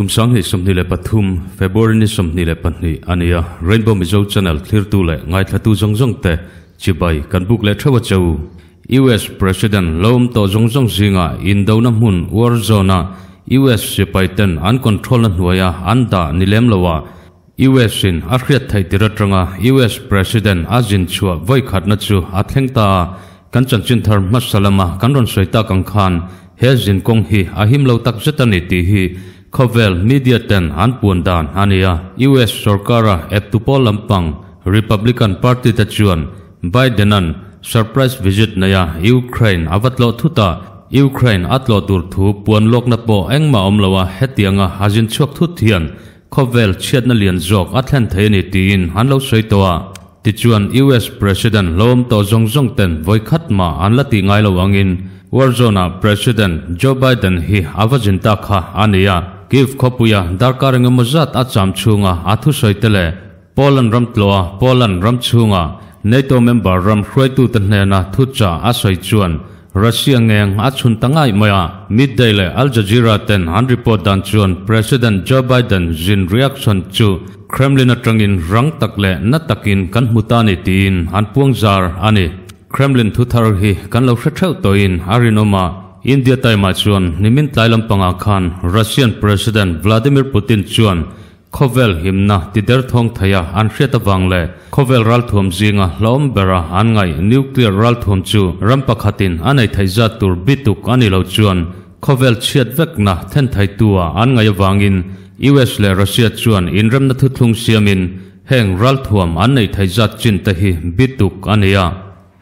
Kumsang ni somni le pathum February ni somni le panni ania Rainbow Mizo Channel clear tu le ngai thatu zongjong te chibai kanbuk le thawa chau US President lom to zongjong zinga indona mun war zona US sipaiten uncontrol nuaya anda nilem lawa US in akhriat thai tiratranga US President Azin chua voi khatna chu athlengta kanchan chinthar masalama kanron soita kangkhan hezin kong hi ahim lo tak jetani ti hi Khovel media ten anpun dan ania US Sarkara etupol lampang Republican Party ta chuan Bidenan surprise visit naya Ukraine avatlo thuta Ukraine atlo tur thu puan lok na po engma omlawa hetianga hajin chuak thu thian Khovel chiatna lian jok athen theini tin hanlo soitowa ti chuan US President lom to zongjong ten voikhatma anlati ngai lowangin Warzona President Joe Biden hi avajinta kha ania Give Kopuya Darkaring Muzat Acham Chunga Athu Soitele Poland Ramtloa Poland Ramchunga NATO member Ram Khreitu Tanena Thucha Asoi Chuan Russia Ngeng Achun Tangai Maya midday le Al Jazeera ten han report dan chuan President Joe Biden jin reaction chu Kremlin atangin rang takle natakin kan mutani tin han puangzar ani Kremlin thuthar hi kan lo thau toin arinoma India taima chuan nimin tlailam panga khan Russian President Vladimir Putin chuan Khovel himna tider thong thaya an hriata wangle Khovel ral thum zinga lom bera an ngai nuclear ral thum chu rampakhatin anai thaija tur bituk ani lo chuan Khovel chiat vekna then thai tua an ngai wangin US le Russia chuan inram na thuthlung siamin heng ral thum an nei thaija chin ta hi bituk ania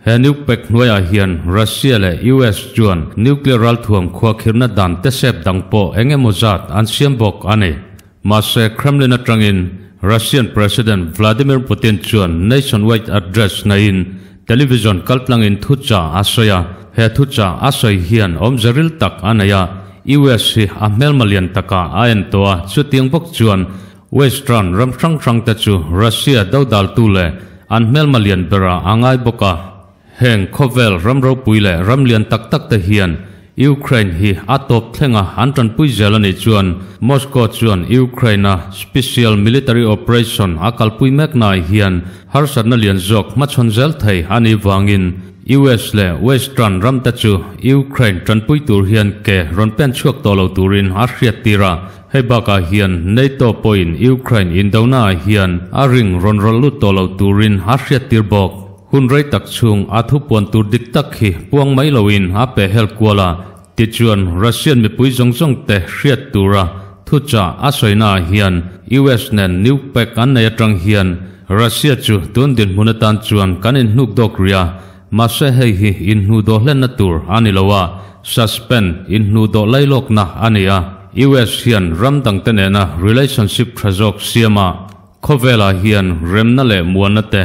Henukpek noya hian Russia le US chuan nuclear ral thuam khwa khirna dan te sep dangpo engemozat an siambok ane mase Kremlin atangin Russian President Vladimir Putin chuan nationwide address nain television kalplangin thucha asaya he thucha asai hian omzaril tak anaya US hi amel malian taka aen toa chuting bok chuan western ramsang ta chu Russia dodal tule an mel malian bera angai boka heng Khovel ramro puile ramlian tak tak te hian Ukraine hi atop thlenga antran pui zelani chuan Moscow chuan Ukraine special military operation akal pui mek nai hian harsarna lian jok machon zel thei ani wangin US le western ram ta chu Ukraine tran pui tur hian ke ronpen chuak tolo turin arhiat tira hebaka hian NATO point Ukraine indona hian aring ronrolu tolo turin arhiat tirbok Hunray tak chung athu puan tur dik tak hi puang mai lowin ape hel kuala ti chuan Russian mi pui zongjong te hriat tura thucha asoina hian US nen new pack an nei atang hian Russia chu tun din munatan chuan kanin hnuk dok ria mase hei hi in hnu do hlen na tur anilowa suspend in hnu do lailok na ania US hian ramdang tenena relationship khazok siama Khovela hian remna le muana te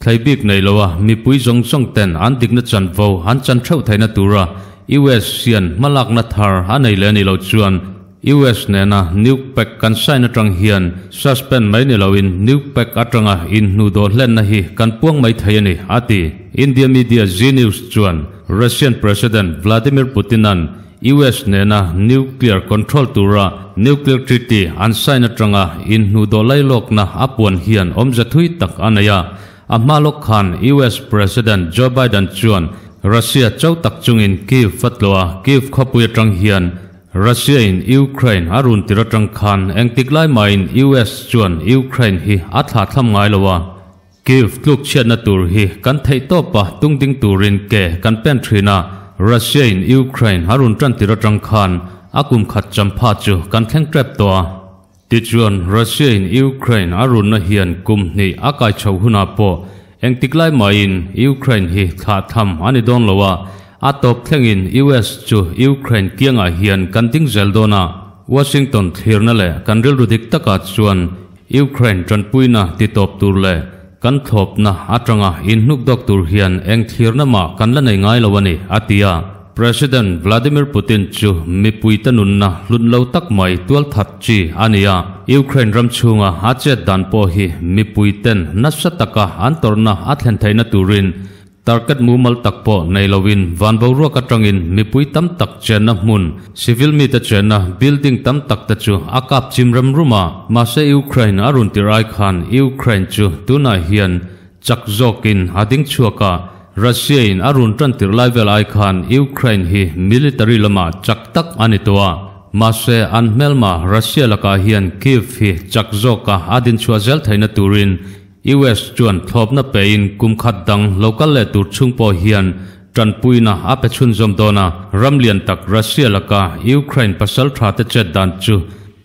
Thaibik nei lowa mi pui zongjong ten an dikna chanvo han chan thau thaina tura US hian malak na thar anei le ni lo chuan US nena nuke pack kan saina tang hian suspend mai ni loin nuke pack atanga in hnu do hlen na hi kan puang mai thaiani ati India media Z News chuan Russian President Vladimir Putinan US nena nuclear control tura nuclear treaty an saina tanga in hnu do lailok na apuan hian omjathui tak anaya Amalok Khan US President Joe Biden chuan Russia chau tak chungin Kiev fatloa Kiev khopuya tang hian Russia in Ukraine arun tiratang khan engtiklai main US chuan Ukraine hi atha thlam ngai lowa Kiev tluk chiatna tur hi kan thei topa tungding turin ke kan pen thrina Russia in Ukraine arun tran tiratang khan akum khat champha chu kan thleng trap toa Tichuan Russia in Ukraine arun na hian kum ni akai chau huna po engtiklai main Ukraine hi tha tham ani don lowa atop thlengin US chu Ukraine kianga hian kanting zeldona Washington thirna le kanril rudik taka chuan Ukraine tranpuina titop turle kan thopna atanga inhnuk dok tur hian eng thirna ma kanla nei ngai lowani atia President Vladimir Putin chu mipui tanunna lunlo tak mai tual that chi ania Ukraine ramchunga hachet dan po hi mipui ten nasataka antorna athlen thaina turin target mumal takpo nei lovin van boru ka tangin mipui tam tak chena mun civil mi ta chena building tam tak ta chu akap chimram ruma ma se Ukraine arun tirai khan Ukraine chu tuna hian chakzokin ading chuaka Russia in arun tan tirlai velai khan Ukraine hi military lama chaktak anitowa ma se anmelma Russia laka hian Kiev hi chakzoka adin chuazel thaina turin US chuan thlopna pein kumkhat dang local le tur chungpo hian tranpuina apechun zomdona ramlian tak Russia laka Ukraine pasal thate chet dan chu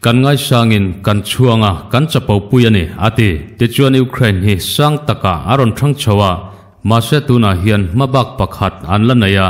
kan ngai sangin kan chuanga kan chapau puyani ati te chuan Ukraine hi sang taka aron thang chawa ma se tuna hian mabak pakhat anlanaya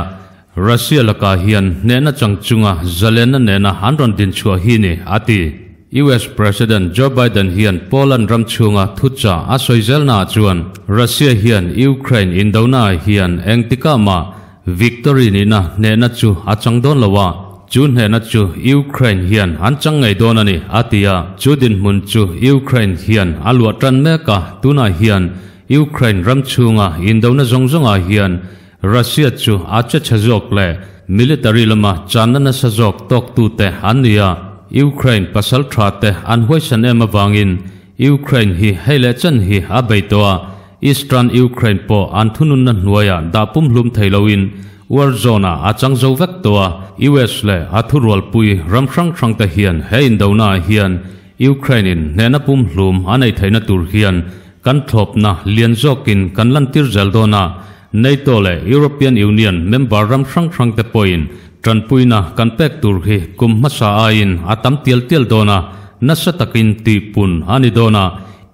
Russia laka hian nena changchunga zalena nena hanron din chua hi ni ati US President Joe Biden hian Poland ramchunga thucha asoizelna chuan Russia hian Ukraine indona hian engtika ma victory ni na nena chu achangdon lawa chun hena chu Ukraine hian anchang ngai donani atia chudin mun chu Ukraine hian alwa tran meka tuna hian Ukraine ramchunga indona zongjonga hian Russia chu acha chajok le military lama chanana sajok tok tu te ania Ukraine pasal thate anhoi sanema wangin Ukraine hi hele chan hi abeitoa Eastern Ukraine po anthunun na nuaya dapum hlum thailoin war zona achang zo vek toa US le athurwal pui ramsang sang ta hian hein dona hian Ukraine in nena pum hlum anei thaina tur hian kan thopna lian zokin kan lan tir zeldona NATO le European Union member ramsang sang te point tranpuina kan pek tur hi kum masa ain atam tiel dona nasa takin ti pun ani dona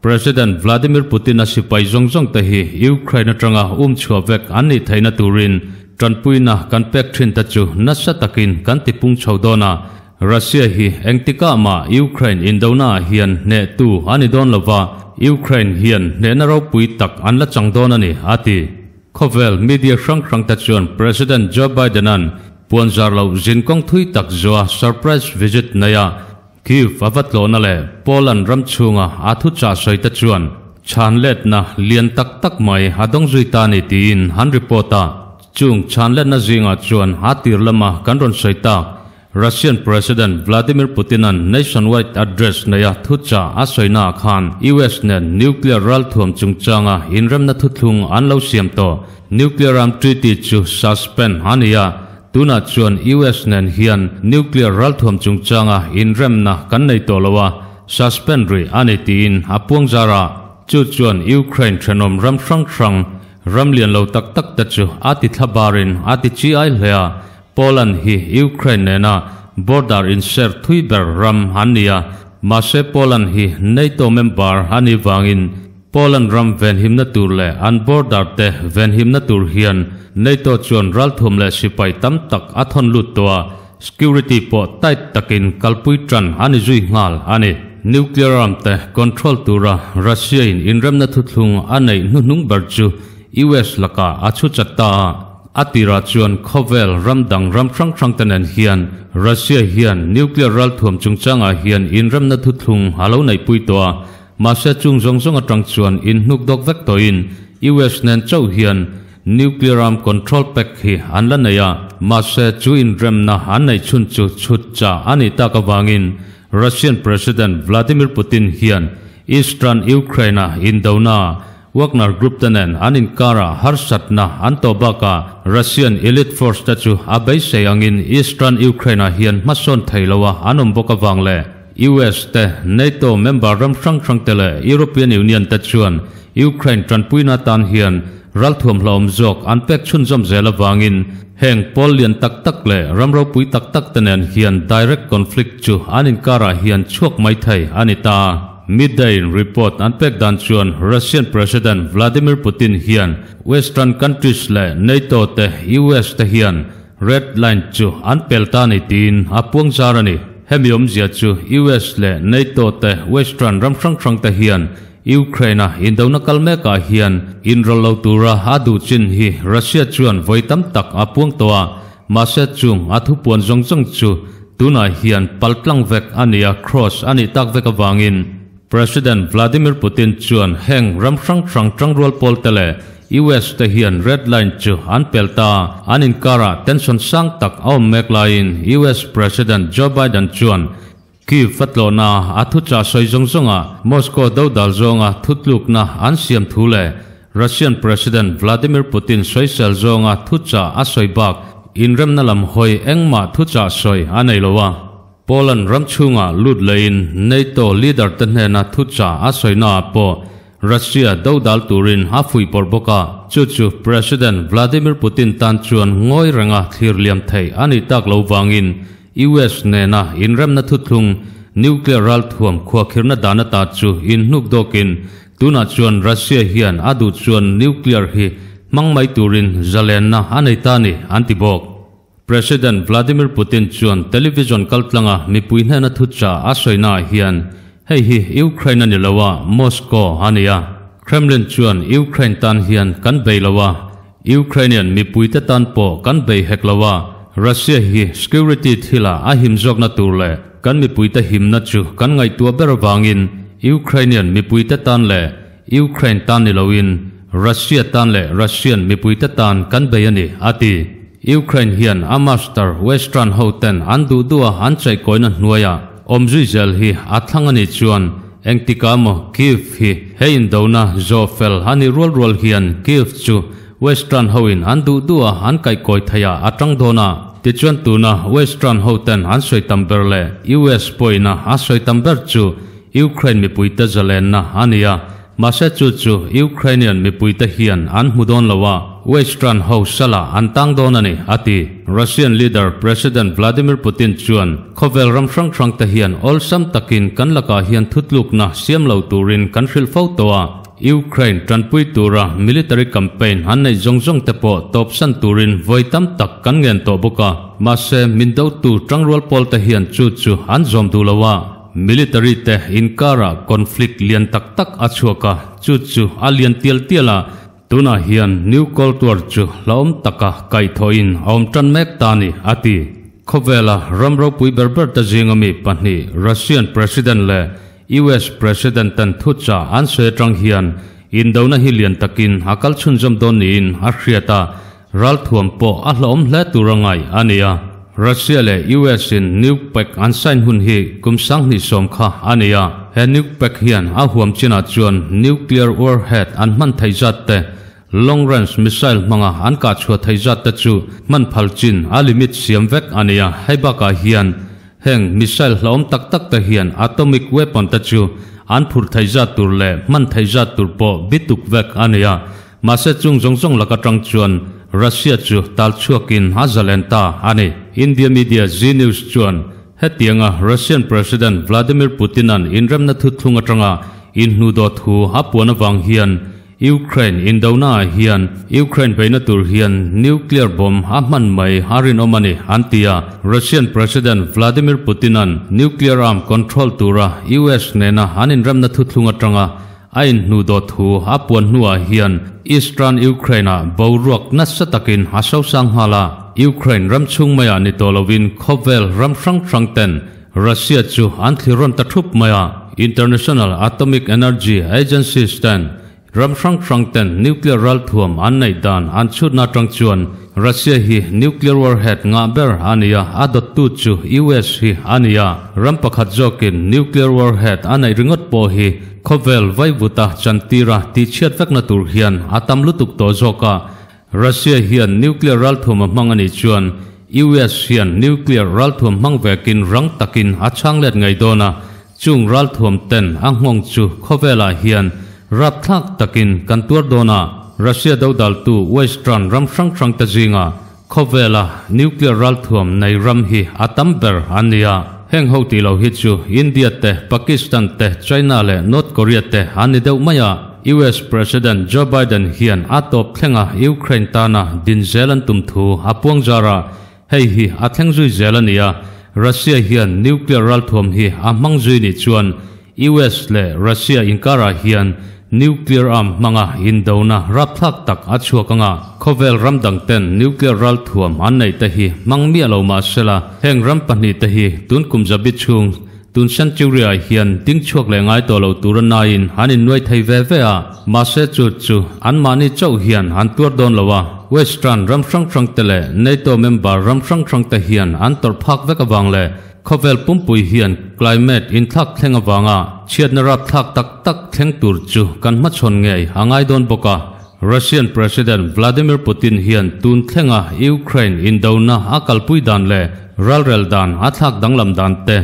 President Vladimir Putin asipai zongjong ta hi Ukraine atanga chhuwa vek ani thaina turin tranpuina kan pek thin ta chu nasa takin kan ti pung chhodona Russia hi engtika ma Ukraine indona hian ne tu ani don lova Ukraine hian ne na ro pui tak anla changdona ni ati khovel media sang ta chuan President Joe Biden an Puanzar lo jinkong thui tak zoa surprise visit naya Kiev avatlona le Poland ramchunga athu cha soita chuan chanlet na lian tak mai hadong zuita ni tin han reporta chung chanlet na zinga chuan hatir lama kanron soita Russian President Vladimir Putin an nationwide address naya thucha asoina khan US ne nuclear ral thuam chungchanga inram na thuthlung anlo siam to nuclear arm treaty chu suspend hania tuna chuan US nen hian nuclear ral thom chungchanga inrem na kan nei tolawa suspend ri ani tin apuang zara chu chuan Ukraine thenom ramsang ramlian lo tak ta chu ati thabarin ati chi ai hlea Poland hi Ukraine na border in ser thuiber ram hania ma se Poland hi NATO member hani wangin Poland ram ven himna tur le an border te ven himna tur hian NATO chuan ral thum le sipai tam tak athon lut towa security po tight takin kalpui tran ani zui ngal ani nuclear arm te control tura Russia in inrem na thuthlung anei nunung barchu US laka achu chatta atira chuan khovel ramdang ramsang tanen hian Russia hian nuclear ral thum chungchanga hian inrem na thuthlung halo nei pui towa ma se chung zongjong atang chuan in hnuk dok vek to in US nen chau hian nuclear arm control pack hi anlanaya ma se chu in rem na anei chun chu chut cha ani ta ka wangin Russian President Vladimir Putin hian Eastern Ukraine indona Wagner Group tanen anin kara harsatna antobaka Russian elite force ta chu abai sayangin Eastern Ukraine hian mason thailawa anom boka wangle US te NATO member ramsang tele European Union ta chuan Ukraine tranpuina tan hian ral thuam hlom jok anpek chun jom zela wangin heng Polian tak le ramro pui tak tanen hian direct conflict chu anin kara hian chuak mai thai anita midday report anpek dan chuan Russian President Vladimir Putin hian Western countries le NATO te US te hian red line chu anpelta ni tin apuang zarani hemiom zia chu US le NATO te Western ramsang te hian Ukraine indona kalmeka hian inrolo tura hadu chin hi Russia chuan voitam tak apuang towa mase chung athu puan zongjong chu tuna hian paltlang vek ania cross ani tak vek awangin President Vladimir Putin chuan heng ramsang rol pol tele US te hian red line chu an pelta an inkara tension sang tak om meklain US President Joe Biden chuan ki fatlona athucha soizongzonga Moscow dodal zonga thutlukna an siam thule Russian President Vladimir Putin soisel zonga thucha asoibak inrem nalam hoi engma thucha soi aneilowa Poland ramchunga ludlein NATO leader tenhena thucha asoina po Russia dodal turin hafui porboka chuchu President Vladimir Putin tan chuan ngoi ranga thirliam thei ani tak lo wangin US nena inrem na thuthung nuclear ral thuam khwa khirna dana ta chu in hnuk dokin tuna chuan Russia hian adu chuan nuclear hi mangmai turin zalen na anei tani antibok President Vladimir Putin chuan television kaltlanga mipui hna thucha asoina hian hei hi Ukraine ni lawa Moscow ania Kremlin chuan Ukraine tan hian kan beilawa Ukrainian mipui te tan po kan bei heklawa Russia hi security thila ahim jokna turle kan mipui te himna chu kan ngai tua berwangin Ukrainian mipui te tan le Ukraine tan ni lowin Russia tan le Russian mipui te tan kan beiani ati Ukraine hian amaster western hoten andu dua anchai koina hnuaya omzui zel hi athangani chuan engtikamo Kiev hi hein dona zofel hani rol hian Kiev chu western hoin andu dua an kai koi thaya atang dona tichuan tuna western hoten an soi tamberle US poina a soi tamber chu Ukraine mi puita zalen na ania Massachusetts Ukrainian mi puita hian an mudon lawa western ho sala antang donani ati Russian leader President Vladimir Putin chuan khovel ramsang sang ta hian olsam takin kanlaka hian thutluk na siamlo turin kanril photoa Ukraine tranpui tura military campaign hanai zongjong tepo topsan turin voitam tak kangen to boka mase mindo tu trangrol pol ta hian chu an zom tu lawa military te inkara conflict lian tak tak achuaka chu alian tiala tuna hian new cold war chu laom taka kai thoin om tran mek tani ati khovela ramro pui berber ta jingami pani Russian president le US president tan thucha an se tang hian indona hi lian takin akal chunjam don in ahriata ral thuam po ahlom hle turangai ania Russia le US in nuke pack an sign hun hi kumsang ni somkha ania he nuke pack hian a huam china chuan nuclear warhead an man thaizat te long range missile manga an ka chua thaizat te chu man phalchin a limit siam vek ania haibaka hian heng missile hlom tak tak te hian atomic weapon ta chu an phur thaizat tur le man thaizat tur po bituk vek ania mase chung jong lakatang chuan Russia chu tal chuakin hazalenta ani India media Z News chuan hetianga Russian President Vladimir Putin an inrem na thuthlunga tanga inhnu do thu hapuana wang hian Ukraine indona hian Ukraine beina tur hian nuclear bomb haman mai harin omani antia Russian President Vladimir Putin an nuclear arm control tura US nena hanin rem na thuthlunga tanga ain nu do thu hapuan nuwa hian Eastern Ukraine boruak nasatakin hasaw sang hala Ukraine ramchung maya ni tolovin khovel ramsang sangten Russia chu anthliron tathup maya International Atomic Energy Agency stan ramsang sangten nuclear ral thuam annai dan anchut na tangchuan Russia hi nuclear warhead nga ber ania adot tu chu US hi ania rampakhat jokin nuclear warhead anai ringot po hi khovel vaivuta chantira ti chiat vekna tur hian atam lutuk to zoka Russia hian nuclear ral thum mangani chuan US hian nuclear ral thum mangvekin rang takin achang let ngai dona chung ral thum ten anghong chu khovela hian rap thak takin kantur dona Russia dodal tu western ramsang ta jinga khovela nuclear ral thum nei ram hi atam ber ania heng ho ti lo hi chu India te Pakistan te China le North Korea te ani deuh maya US President Joe Biden hian atop thlenga Ukraine tana din zealan tumthu apuang jara hei hi athleng zui zelania Russia hian nuclear ral thum hi amang zui ni chuan US le Russia inkara hian nuclear arm manga indona rapthak tak achuakanga khovel ramdang ten nuclear ral thuam annei ta hi mangmi alo ma sela heng ram pani ta hi tun kumjabi chung tun san churia hian ting chuak le ngai to lo turana in hanin noi thei ve ve a ma se chu an mani chau hian an tur don lowa western ramsang sang tele nato member ramsang sang te hian an tor phak ve ka wang le khovel pumpui hian climate in thak thlenga wanga chiatna rap thak tak tak thleng tur chu kan ma chon ngei angai don boka Russian President Vladimir Putin hian tun thlenga Ukraine in dona akalpui dan le ralrel dan athak danglam dan te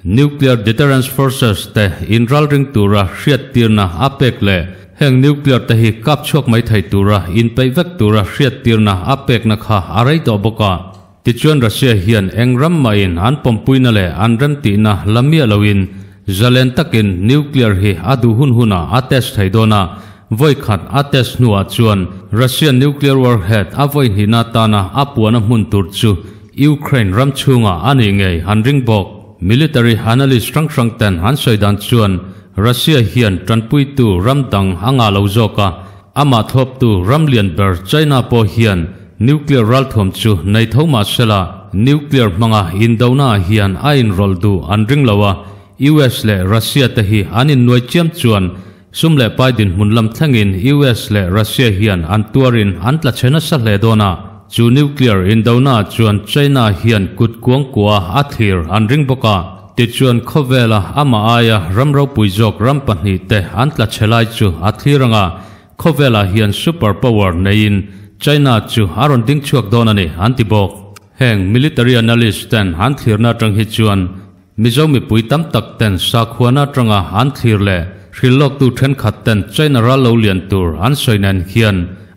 nuclear deterrence forces te in ralring tura hriat tirna apek le heng nuclear te hi kap chok mai thai tura in peivek tura hriat tirna apek na kha arai to boka tichuan Russia hian engram main an pompuina le anrem ti na lamia lowin zalen takin nuclear hi adu hunhuna ates thaidona voi khat ates nuwa chuan Russian nuclear warhead avoi hina tana apuana mun tur chu Ukraine ram chunga ani ngei hanring bok military analyst strang ten han soidan chuan Russia hian tranpui tu ramdang anga lo zoka ama thop tu ramlian ber China po hian nuclear ral thom chu nei thoma sela nuclear manga indona hian ain rol du anring lawa US le Russia te hi anin noi chiam chuan sumle paidin munlam thlangin US le Russia hian an tuarin antla chena sa hle dona chu nuclear indona chuan China hian kut kuang kwa athir anring boka ti chuan khovela ama aya ramro puizok rampani te antla chelai chu athiranga khovela hian super power nein China chu aron ding chuak donani antibok heng military analyst ten han thirna tang hi chuan mizomi puitam tak ten sakhuana tanga han thir le hrilok tu then khat ten China ra lo lian tur an soinan hian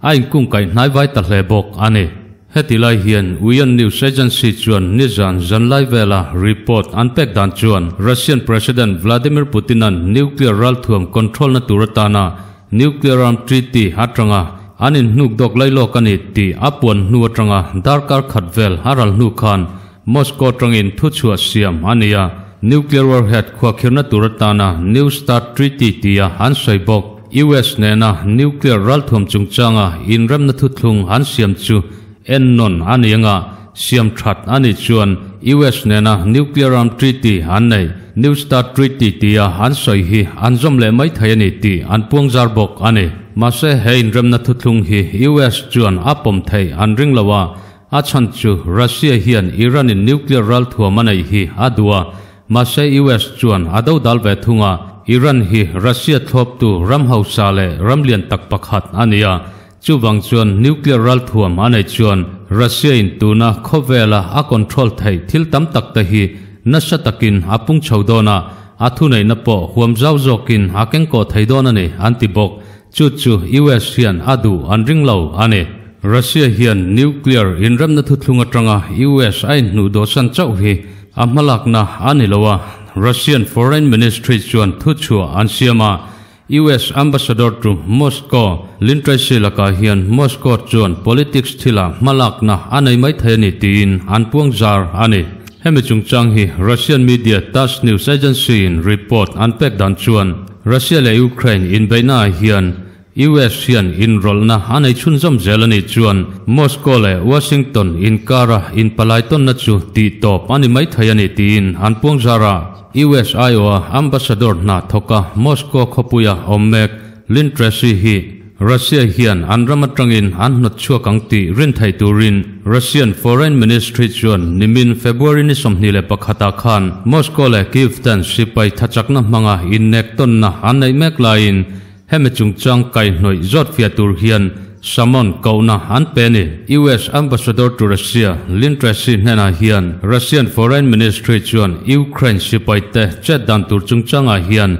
ain kum kai hnai vai ta hle bok ani hetilai hian Uyan News Agency chuan nizan zanlai vela report anpek dan chuan Russian President Vladimir Putin an nuclear ral thuam control na turatana nuclear arm treaty hatranga anin nuk dok lailo kani ti apon nu atanga darkar khatvel haral nu khan Moscow tangin thu chua siam ania nuclear warhead khwa khirna turatana New Start Treaty tia han soibok US nena nuclear ral thum chungchanga inram na thu thlung han siam chu ennon anianga siam that ani chuan US nena nuclear arm treaty han nei New Start Treaty tia han soi hi anjom le mai thayani ti an puangzar bok ani mase hein ram na thu thlung hi US chuan apom thei anring lawa achan chu Russia hian Iran in nuclear ral thua manai hi adua mase US chuan ado dal ve thunga Iran hi Russia thop tu ram hausa le ramlian tak pakhat ania chu wang chuan nuclear ral thuam anei chuan Russia in tuna khovela a control thai thil tam tak ta hi nasha takin apung chaudona athu nei na po huam zau zokin hakeng ko thaidona ni antibok chu US hian adu anring lo ane Russia hian nuclear inram na thu thlunga tanga US ai nu do san chau hi amalak na anilowa Russian Foreign Ministry chuan thu chua ansiama US Ambassador to Moscow Lintraisi laka hian Moscow chuan politics thila malak na anei mai thayani tin anpuang zar ani hemi chungchang hi Russian media TASS News Agency in report anpek dan chuan Russia le Ukraine in beina hian US hian in rol na anei chunjom zelani chuan Moscow le Washington in kara in palaiton na chu ti top ani mai thayani tin anpuang zara US Iowa Ambassador na thoka Moscow khopuya omek Lintraisi hi Russia hian anramatrangin annot chua kangti rin thai turin Russian Foreign Ministry chuan nimin February ni somni le pakhata khan Moscow le Kyiv tan sipai thachakna manga in nekton na anei mek lain hemi chungchang kai hnoi zot fiatur hian Samon kauna an peni US Ambassador to Russia Lintraisi nena hian Russian Foreign Ministry chuan Ukraine sipai te chet dan tur chungchanga hian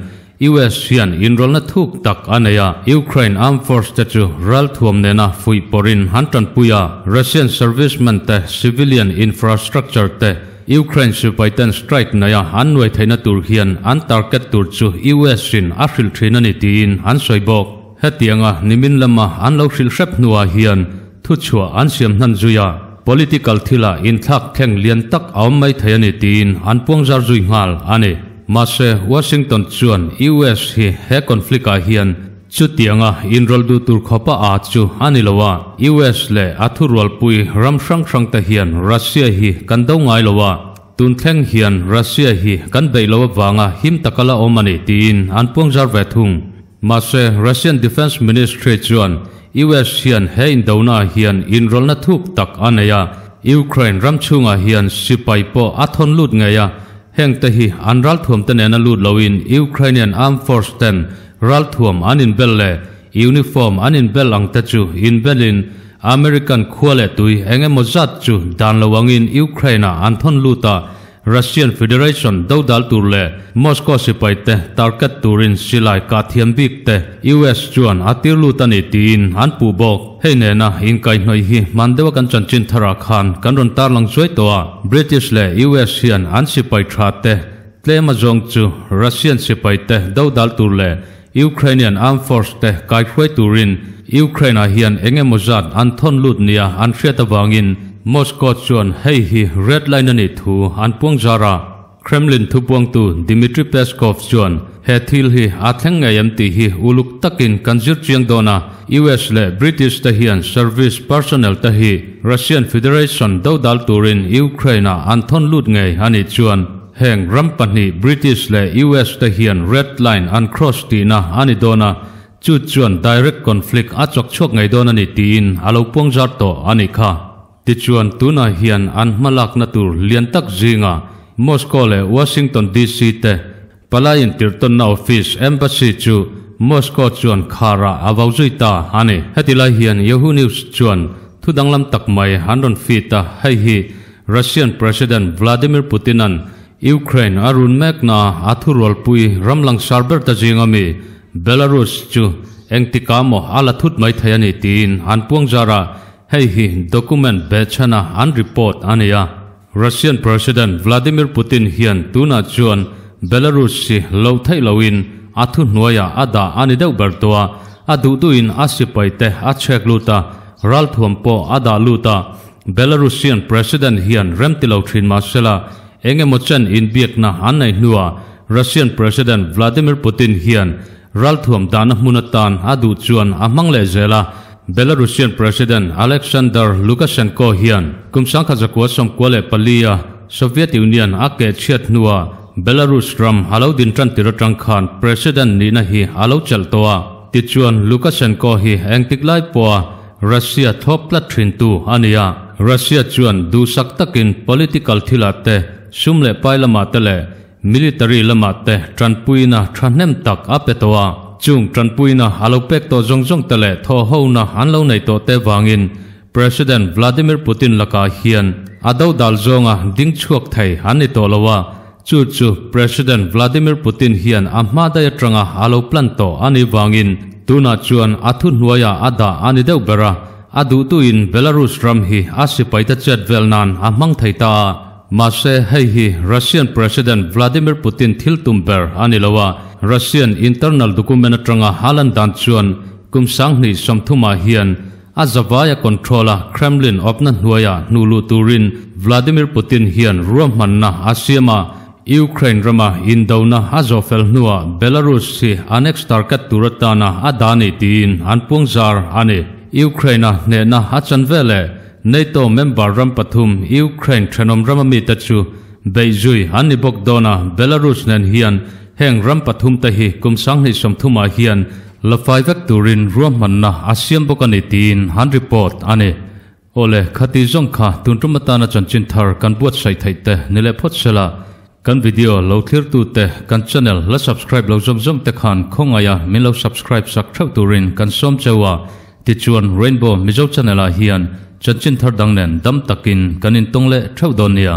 US hian inrol na thuk tak anaya Ukraine Armed Force te chu ral thuam nena fui porin hantan puya Russian servicemen te civilian infrastructure te Ukraine sipai ten strike naya anwai thaina tur hian an target tur chu US in ahril thinani tin an soibok hetianga nimin lama anlo hril hrep nuwa hian thu chua an siam hnan zuya political thila in thak theng lian tak awm mai thayani tin an puangzar zui ngal ani mase Washington chuan US hi he conflict a hian chu tianga inrol du tur khopa a chu anilowa US le athurwal pui ram sang ta hian Russia hi kandau ngai lowa tun thleng hian Russia hi kan beilo wanga him takala omani tin an puangzar ve thung ma se Russian Defense Ministry chuan US hian hein dona hian inrolna thuk tak aneya Ukraine ramchunga hian sipai po athon lut ngeya heng te hi anral thuam te nena lut loin Ukrainian Armed Force ten ral thuam anin belle uniform anin bel ang te chu in belin American khwale tui enge mozat chu dan lawangin Ukraine anthon luta Russian Federation dodal turle Moscow sipai te target turin silai ka thiam bik te US chuan atir lutani tin an pu bok heine na in kai noi hi mandewa kan chanchin thara khan kan ron tar lang choi towa British le US hian an sipai tha te tlema jong chu Russian sipai te dodal turle Ukrainian Armed Force te kai khwai turin Ukraine hian enge mozat an thon lut nia an hriata wangin Moscow chuan hei hi red line ani thu an puang zara Kremlin thu puang tu Dmitry Peskov chuan he thil hi athleng ngayam ti hi uluk takin kanjir chiang dona US le British te hian service personnel te hi Russian Federation dodal turin Ukraine an thon lut ngai ani chuan heng rampani British le US te hian red line an cross ti na ani dona chu chuan direct conflict achok chok ngai dona ni tin alo puang zar to ani kha ti chuan tuna hian an malak na tur lian tak zinga Moscow le Washington DC te palayin tirton na office embassy chu Moscow chuan khara awauzuita ani hetilai hian Yahoo News chuan thudanglam takmai 100 feet ta hei hi Russian President Vladimir Putin an Ukraine arun mekna athurol pui ramlang sarber ta jingami Belarus chu engtikamo ala thut mai thayani tin an puang zara hei hi document bechana an report ania Russian President Vladimir Putin hian tuna chuan Belarus si lo thai loin athu hnuaya ada ani deuh bertoa adu tuin asipai te achek luta ral thuampo ada luta Belarusian President hian remtilo thin masela enge mochen in biekna anai hnuwa Russian President Vladimir Putin hian ral thuam dana munatan adu chuan amangle zela Belarusian President Alexander Lukashenko hian kumsang khazakwa somkwale palia Soviet Union ake chiat nuwa Belarus ram halo din tran tiratang khan President nina hi halo chaltowa ti chuan Lukashenko hi engtiklai poa Russia thopla thrin tu ania Russia chuan du sak takin political thilate sumle pailama tele military lama te tranpuina thanem tak apetowa chung tranpuina halopek to jongjong tele tho hona hanlo nei to te wangin President Vladimir Putin laka hian adau dal zonga ding chuak thai hani to lawa chu President Vladimir Putin hian amma da yatranga halo plan to ani wangin tuna chuan athu hnuaya ada ani deuh bera adu tu in Belarus ram hi asipai ta chat velnan amang thaita mase hei hi Russian President Vladimir Putin thil tumber ani lawa Russian internal document atanga halan dan chuan kumsang ni somthuma hian azavaya controller Kremlin opna hnuaya nulu turin Vladimir Putin hian ruammanna asiama Ukraine rama indona azofel hnuwa Belarus si annex target turatana adani tin anpungzar ani Ukraine ne na achanvele NATO member ram pathum Ukraine thenom ramami tachu beizui ani bokdona Belarus nen hian heng ram pathum ta hi kumsang ni somthuma hian lafai vek turin ruammanna asiam bokani tin han report ani ole khati jong kha tuntumata chanchin thar kan buat sai thaite nile phot sela kan video lo clear tu te kan channel la subscribe lo jom te khan khongaya min lo subscribe sak thau turin kan som chewa ti chuan Rainbow Mizo channel a hian chanchin thar dangnen dam takin kanin tongle thau donia